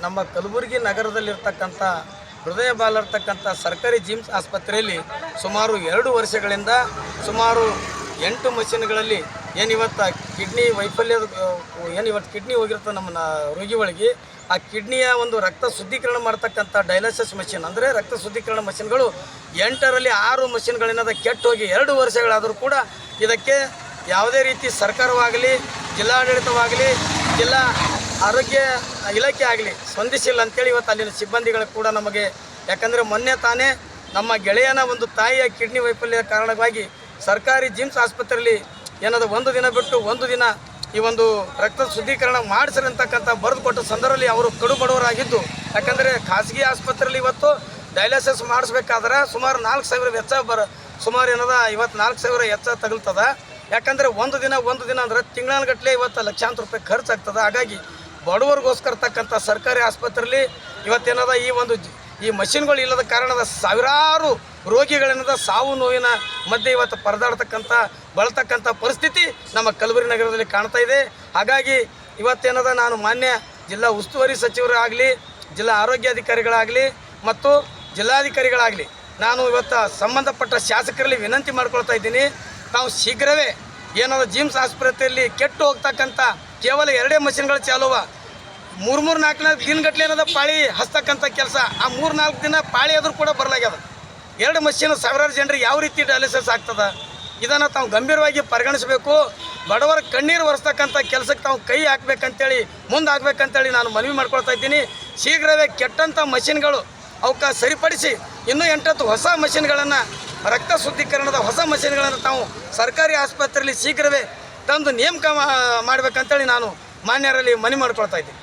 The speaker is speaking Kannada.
ನಮ್ಮ ಕಲಬುರಗಿ ನಗರದಲ್ಲಿರ್ತಕ್ಕಂಥ ಹೃದಯ ಬಾಲರ್ತಕ್ಕಂಥ ಸರ್ಕಾರಿ ಜಿಮ್ಸ್ ಆಸ್ಪತ್ರೆಯಲ್ಲಿ ಸುಮಾರು 2 ವರ್ಷಗಳಿಂದ ಸುಮಾರು 8 ಮಷಿನ್ಗಳಲ್ಲಿ ಏನಿವತ್ತು ಕಿಡ್ನಿ ವೈಫಲ್ಯದ ಏನಿವತ್ತು ಕಿಡ್ನಿ ಹೋಗಿರ್ತದೆ ನಮ್ಮ ರೋಗಿಗಳಿಗೆ ಆ ಕಿಡ್ನಿಯ ಒಂದು ರಕ್ತ ಶುದ್ಧೀಕರಣ ಮಾಡ್ತಕ್ಕಂಥ ಡಯಾಲಿಸಿಸ್ ಮಷಿನ್ ಅಂದರೆ ರಕ್ತ ಶುದ್ಧೀಕರಣ ಮಷಿನ್ಗಳು 8ರಲ್ಲಿ 6 ಮಷಿನ್ಗಳಿಂದ ಕೆಟ್ಟು ಹೋಗಿ 2 ವರ್ಷಗಳಾದರೂ ಕೂಡ ಇದಕ್ಕೆ ಯಾವುದೇ ರೀತಿ ಸರ್ಕಾರವಾಗಲಿ ಜಿಲ್ಲಾಡಳಿತವಾಗಲಿ ಜಿಲ್ಲಾ ಆರೋಗ್ಯ ಇಲಾಖೆ ಆಗಲಿ ಸ್ಪಂದಿಸಿಲ್ಲ ಅಂತೇಳಿ ಇವತ್ತು ಅಲ್ಲಿನ ಸಿಬ್ಬಂದಿಗಳು ಕೂಡ ನಮಗೆ ಯಾಕಂದರೆ ಮೊನ್ನೆ ತಾನೇ ನಮ್ಮ ಗೆಳೆಯನ ಒಂದು ತಾಯಿಯ ಕಿಡ್ನಿ ವೈಫಲ್ಯ ಕಾರಣವಾಗಿ ಸರ್ಕಾರಿ ಜಿಮ್ಸ್ ಆಸ್ಪತ್ರೆಯಲ್ಲಿ ಏನದು 1 ದಿನ ಬಿಟ್ಟು 1 ದಿನ ಈ ಒಂದು ರಕ್ತ ಶುದ್ಧೀಕರಣ ಮಾಡಿಸಿರ್ತಕ್ಕಂಥ ಬರೆದು ಕೊಟ್ಟ ಸಂದರ್ಭದಲ್ಲಿ ಅವರು ಕಡು ಬಡವರಾಗಿದ್ದು ಯಾಕಂದರೆ ಖಾಸಗಿ ಆಸ್ಪತ್ರೆಯಲ್ಲಿ ಇವತ್ತು ಡಯಾಲಿಸಿಸ್ ಮಾಡಿಸ್ಬೇಕಾದ್ರೆ ಸುಮಾರು 4,000 ವೆಚ್ಚ ಸುಮಾರು ಏನದ 54,000 ವೆಚ್ಚ ತಗಲ್ತದ. ಯಾಕಂದರೆ 1 ದಿನ ಅಂದರೆ ತಿಂಗಳಗಟ್ಟಲೆ ಇವತ್ತು ಲಕ್ಷಾಂತರ ರೂಪಾಯಿ ಖರ್ಚಾಗ್ತದೆ. ಹಾಗಾಗಿ ಬಡವರಿಗೋಸ್ಕರ ತಕ್ಕಂಥ ಸರ್ಕಾರಿ ಆಸ್ಪತ್ರೆಯಲ್ಲಿ ಇವತ್ತೇನದ ಈ ಮಷಿನ್ಗಳು ಇಲ್ಲದ ಕಾರಣದ ಸಾವಿರಾರು ರೋಗಿಗಳೇನದ ಸಾವು ನೋವಿನ ಮಧ್ಯೆ ಇವತ್ತು ಬಳತಕ್ಕಂಥ ಪರಿಸ್ಥಿತಿ ನಮ್ಮ ಕಲಬುರಗಿ ನಗರದಲ್ಲಿ ಕಾಣ್ತಾ ಇದೆ. ಹಾಗಾಗಿ ಇವತ್ತೇನದ ನಾನು ಮಾನ್ಯ ಜಿಲ್ಲಾ ಉಸ್ತುವಾರಿ ಸಚಿವರಾಗಲಿ ಜಿಲ್ಲಾ ಆರೋಗ್ಯಾಧಿಕಾರಿಗಳಾಗಲಿ ಮತ್ತು ಜಿಲ್ಲಾಧಿಕಾರಿಗಳಾಗಲಿ ನಾನು ಇವತ್ತು ಸಂಬಂಧಪಟ್ಟ ಶಾಸಕರಲ್ಲಿ ವಿನಂತಿ ಮಾಡ್ಕೊಳ್ತಾ ಇದ್ದೀನಿ. ನಾವು ಶೀಘ್ರವೇ ಏನದ ಜಿಮ್ಸ್ ಆಸ್ಪತ್ರೆಯಲ್ಲಿ ಕೆಟ್ಟು ಹೋಗ್ತಕ್ಕಂಥ ಕೇವಲ 2 ಮಷಿನ್ಗಳು ಚಾಲುವ 3-4 ದಿನಗಟ್ಟಲೆ ಏನದ ಪಾಳಿ ಹಸ್ತಕ್ಕಂಥ ಕೆಲಸ ಆ 3-4 ದಿನ ಪಾಳಿ ಆದರೂ ಕೂಡ ಬರಲಾಗ್ಯದ. 2 ಮಷಿನ್ ಸಾವಿರಾರು ಜನರಿಗೆ ಯಾವ ರೀತಿ ಡಯಾಲಿಸಿಸ್ ಆಗ್ತದೆ ಇದನ್ನು ತಾವು ಗಂಭೀರವಾಗಿ ಪರಿಗಣಿಸಬೇಕು. ಬಡವರ ಕಣ್ಣೀರು ಒರೆಸ್ತಕ್ಕಂಥ ಕೆಲಸಕ್ಕೆ ತಾವು ಕೈ ಹಾಕಬೇಕಂತೇಳಿ ಮುಂದಾಗಬೇಕಂತೇಳಿ ನಾನು ಮನವಿ ಮಾಡ್ಕೊಳ್ತಾ ಇದ್ದೀನಿ. ಶೀಘ್ರವೇ ಕೆಟ್ಟಂಥ ಮಷಿನ್ಗಳು ಅವಕ್ಕೆ ಸರಿಪಡಿಸಿ ಇನ್ನೂ 8 ಹೊಸ ಮಷಿನ್ಗಳನ್ನು ರಕ್ತ ಶುದ್ಧೀಕರಣದ ಹೊಸ ಮಷಿನ್ಗಳನ್ನು ತಾವು ಸರ್ಕಾರಿ ಆಸ್ಪತ್ರೆಯಲ್ಲಿ ಶೀಘ್ರವೇ ತಂದು ನೇಮಕ ಮಾಡಬೇಕಂತೇಳಿ ನಾನು ಮಾನ್ಯರಲ್ಲಿ ಮನವಿ ಮಾಡ್ಕೊಳ್ತಾ ಇದ್ದೀನಿ.